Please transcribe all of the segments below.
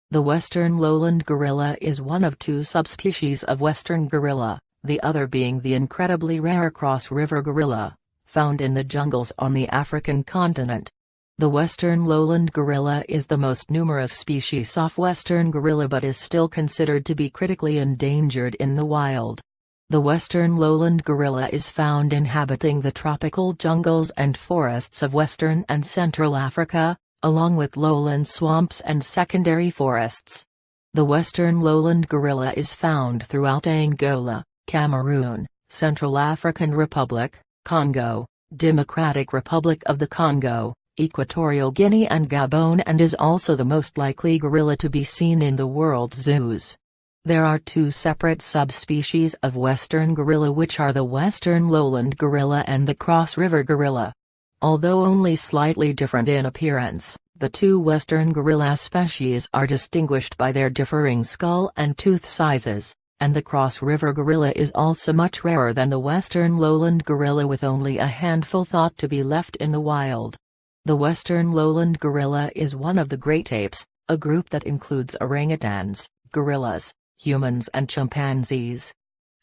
The western lowland gorilla is one of two subspecies of western gorilla, the other being the incredibly rare cross-river gorilla, found in the jungles on the African continent. The western lowland gorilla is the most numerous species of western gorilla but is still considered to be critically endangered in the wild. The western lowland gorilla is found inhabiting the tropical jungles and forests of western and central Africa, along with lowland swamps and secondary forests. The western lowland gorilla is found throughout Angola, Cameroon, Central African Republic, Congo, Democratic Republic of the Congo, Equatorial Guinea and Gabon, and is also the most likely gorilla to be seen in the world's zoos. There are two separate subspecies of western gorilla, which are the western lowland gorilla and the cross-river gorilla. Although only slightly different in appearance, the two western gorilla species are distinguished by their differing skull and tooth sizes, and the cross-river gorilla is also much rarer than the western lowland gorilla, with only a handful thought to be left in the wild. The western lowland gorilla is one of the great apes, a group that includes orangutans, gorillas, humans and chimpanzees.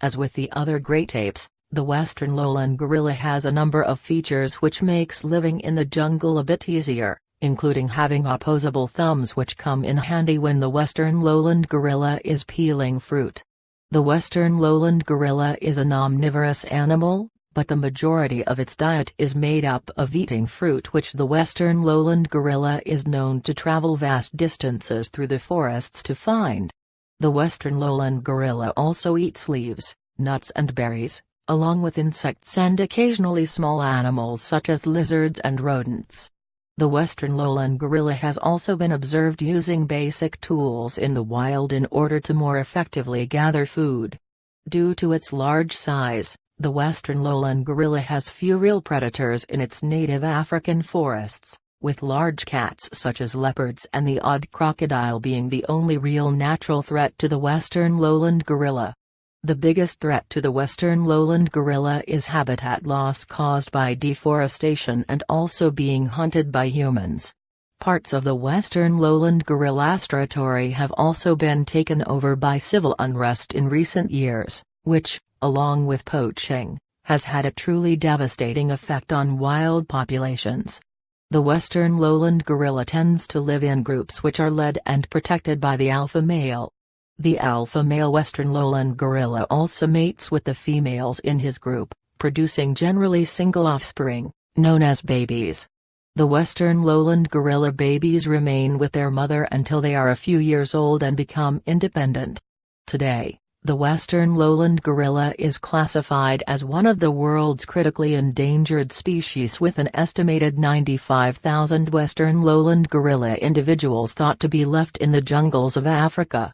As with the other great apes, the western lowland gorilla has a number of features which makes living in the jungle a bit easier, including having opposable thumbs which come in handy when the western lowland gorilla is peeling fruit. The western lowland gorilla is an omnivorous animal, but the majority of its diet is made up of eating fruit, which the western lowland gorilla is known to travel vast distances through the forests to find. The western lowland gorilla also eats leaves, nuts and berries, along with insects and occasionally small animals such as lizards and rodents. The western lowland gorilla has also been observed using basic tools in the wild in order to more effectively gather food. Due to its large size, the western lowland gorilla has few real predators in its native African forests, with large cats such as leopards and the odd crocodile being the only real natural threat to the western lowland gorilla. The biggest threat to the western lowland gorilla is habitat loss caused by deforestation and also being hunted by humans. Parts of the western lowland gorilla territory have also been taken over by civil unrest in recent years, which, along with poaching, has had a truly devastating effect on wild populations. The western lowland gorilla tends to live in groups which are led and protected by the alpha male. The alpha male western lowland gorilla also mates with the females in his group, producing generally single offspring, known as babies. The western lowland gorilla babies remain with their mother until they are a few years old and become independent. Today, the western lowland gorilla is classified as one of the world's critically endangered species, with an estimated 95,000 western lowland gorilla individuals thought to be left in the jungles of Africa.